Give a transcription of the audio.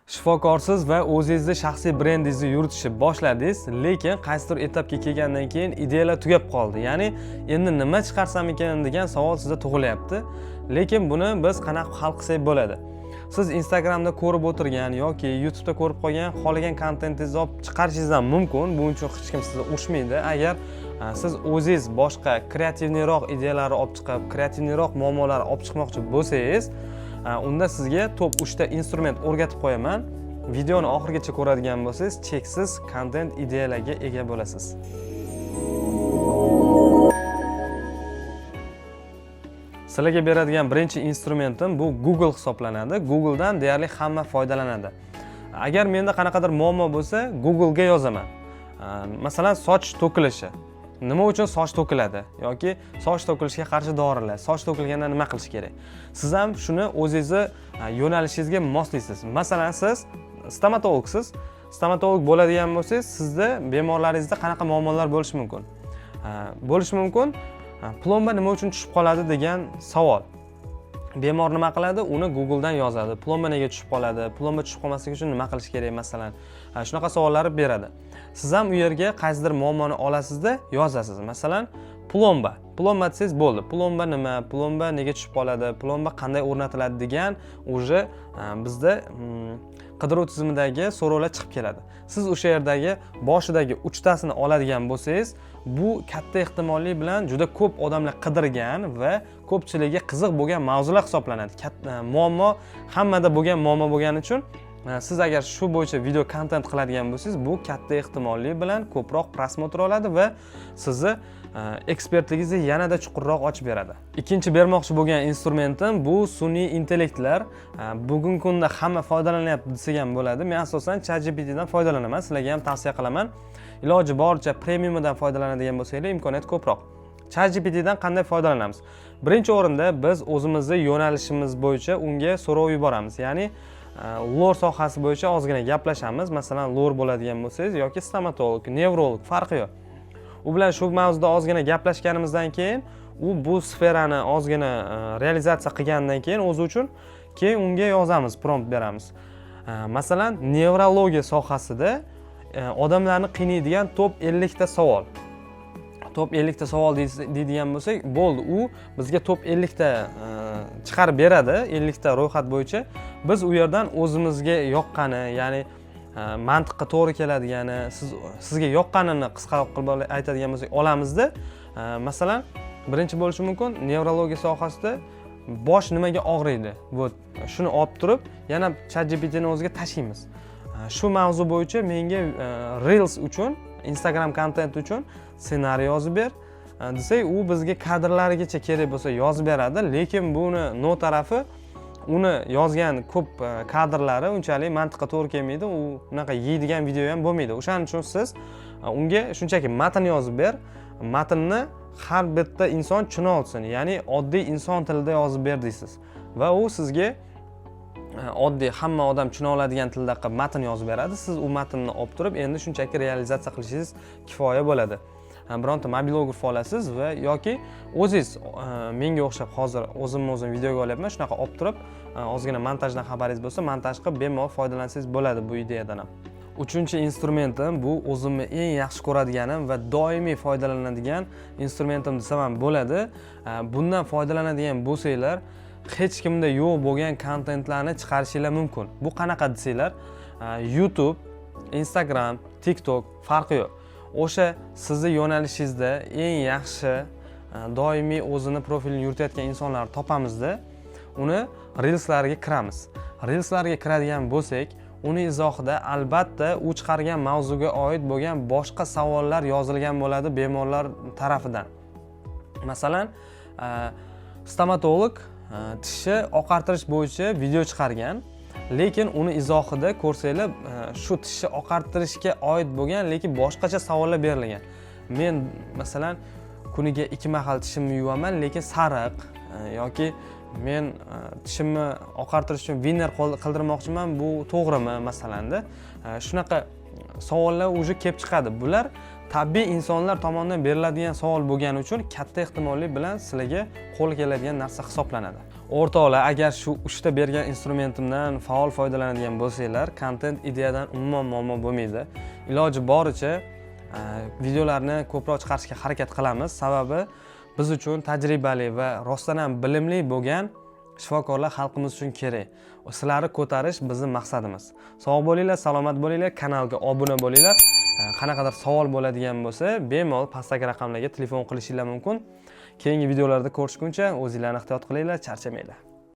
Shifokorsiz va o'zingizni shaxsiy brendingizni yuritishni boshladingiz, lekin qaysidir etapga kelgandan keyin ideyalar tugab qoldi. Ya'ni endi nima chiqarsam ekan degan savol sizda tug'ilyapti. Lekin buni biz qanaqa hal qilsak bo'ladi? Siz Instagramda ko'rib o'tirgan yoki YouTube'da ko'rib qolgan xohlagan kontentingizni olib chiqarishingiz ham mumkin. Buning uchun hech kim sizni urishmaydi. Agar siz o'zingiz boshqa kreativniroq ideyalarni olib chiqib, kreativniroq muammolarni olib chiqmoqchi bo'lsangiz, unda sizga top 3 ta instrument o'rgatib qo'yaman. Videoni oxirigacha ko'radigan bo'lsangiz, cheksiz kontent ideyalarga ega bo'lasiz. Sizlarga beradigan birinchi instrumentim bu Google hisoblanadi. Googledan deyarli hamma foydalanadi. Agar menda qanaqadir muammo bo'lsa, Googlega yozaman. Masalan, soch to'kilishi. Nima uchun soch to'kiladi yoki soch to'kilishiga qarshi dorilar, soch to'kilganda nima qilish kerak? Siz ham shuni o'zingizni yo'nalishingizga moslaysiz. Masalan, siz stomatologsiz. Stomatolog bo'ladigan bo'lsangiz, sizda bemorlaringizda qanaqa muammolar bo'lishi mumkin? Plomba nima uchun tushib qoladi degan savol. Bemor nima qiladi? Uni Googledan yozadi. Plomba nega tushib qoladi? Plomba tushib qolmasligi uchun nima qilish kerak masalan? Shunaqa savollar beradi. Siz ham u yerga qaysidir muammoni olasizda yozasiz. Masalan, plomba. Plomba desangiz bo'ldi. Plomba nima? Plomba nega tushib qoladi? Plomba qanday o'rnatiladi degan o'sha bizda qidiruv tizimidagi so'rovlar chiqib keladi. Siz o'sha yerdagi boshidagi 3 tasini oladigan bo'lsangiz, bu katta ehtimollik bilan juda ko'p odamlar qidirgan va ko'pchilikga qiziq bo'lgan mavzular hisoblanadi. Muammo hammada bo'lgan muammo bo'lgani uchun siz agar shu bo'yicha video kontent qiladigan bo'lsangiz, bu katta ehtimollik bilan ko'proq prosmotr oladi va sizni ekspertligingizni yanada chuqurroq ochib beradi. Ikkinchi bermoqchi bo'lgan instrumentim bu sun'iy intellektlar. Bugungi kunda hamma foydalanyapti desak ham bo'ladi. Men asosan ChatGPT dan foydalanaman. Sizlarga ham tavsiya qilaman. Iloji boricha premiumdan foydalanadigan bo'lsanglar, imkoniyat ko'proq. ChatGPT dan qanday foydalanamiz? Birinchi o'rinda biz o'zimizni yo'nalishimiz bo'yicha unga so'rov yuboramiz. Ya'ni lor sohasi bo'yicha ozgina gaplashamiz. Masalan, lor bo'ladigan bo'lsangiz yoki stomatolog, nevrolog farqi yo'q. U bilan shu mavzuda ozgina gaplashganimizdan keyin, u bu sferani ozgina realizatsiya qilgandan keyin o'zi uchun keyin unga yozamiz, prompt beramiz. Masalan, nevrologiya sohasida odamlarni qiynaydigan top 50 ta savol. Top 50 ta savol deydigan bo'lsak, bo'ldi. U bizga top 50 ta chiqarib beradi, 50 ta ro'yxat bo'yicha. Biz u yerdan o'zimizga yoqqani, ya'ni mantiqqa to'g'ri keladigani, sizga yoqqanini qisqaroq qilib aytadigan bo'lsak, olamizda. Masalan, birinchi bo'lishi mumkin nevrologiya sohasida bosh nimaga og'riydi. Shuni olib turib, yana ChatGPT ni o'ziga tashlaymiz. Shu mavzu bo'yicha menga Reels uchun, Instagram kontent uchun ssenariy yozib ber desak, u bizga kadrlarigacha kerak bo'lsa yozib beradi, lekin buni no tarafi uni yozgan ko'p kadrlari unchalik mantiqqa to'g'ri kelmaydi. U unaqa yeydigan video ham bo'lmaydi. O'shaning uchun siz unga shunchaki matn yozib ber, matnni har bitta inson tushuna olsin, ya'ni oddiy inson tilida yozib ber deysiz va u sizga oddiy hamma odam tushuna oladigan tilda qilib matn yozib beradi. Siz u matnni olib turib endi shunchaki realizatsiya qilishingiz kifoya bo'ladi. Bironta mobilograf olasiz va yoki o'zingiz menga o'xshab hozir o'zim videoga olyapman, shunaqa olib turib ozgina montajdan xabaringiz bo'lsa, montaj qilib bemalol foydalansangiz bo'ladi bu ideyadan ham. Uchinchi instrumentim bu o'zimni eng yaxshi ko'radiganim va doimiy foydalanadigan instrumentim desam ham bo'ladi. Bundan foydalanadigan bo'lsanglar, hech kimda yo'q bo'lgan kontentlarni chiqarishinglar mumkin. Bu qanaqa desanglar, YouTube, Instagram, TikTok farqi yo'q. O'sha sizni yo'nalishingizda eng yaxshi doimiy o'zini profilini yuritayotgan insonlarni topamizda, uni Reels'larga kiramiz. Reels'larga kiradigan bo'lsak, uni izohida albatta u chiqargan mavzuga oid bo'lgan boshqa savollar yozilgan bo'ladi bemorlar tarafidan. Masalan, stomatolog tishni oqartirish bo'yicha video chiqargan, lekin uni izohida ko'rsanglar shu tishni oqartirishga oid bo'lgan, lekin boshqacha savollar berilgan. Men masalan kuniga 2 mahal tishimni yuvaman, lekin sariq yoki men tishimni oqartirish uchun vinner qildirmoqchiman, bu to'g'rimi masalanda? Shunaqa savollar o'zi kelib chiqadi. Bular tabiiy insonlar tomonidan beriladigan savol bo'lgani uchun katta ehtimollik bilan sizlarga qo'l keladigan narsa hisoblanadi. O'rtoqlar, agar shu 3 ta bergan instrumentimdan faol foydalanadigan bo'lsanglar, content ideyadan umuman muammo bo'lmaydi. Iloji boricha videolarni ko'proq chiqarishga harakat qilamiz. Sababi biz uchun tajribali va rostdan ham bilimli bo'lgan shifokorlar xalqimiz uchun kerak. Sizlarni ko'tarish bizning maqsadimiz. Sog' bo'linglar, salomat bo'linglar, kanalga obuna bo'linglar. Qanaqadir savol bo'ladigan bo'lsa, bemalol pastdagi raqamlarga telefon qilishingiz mumkin. Keyingi videolarda ko'rishguncha o'zinglarni ehtiyot qilinglar, charchamanglar.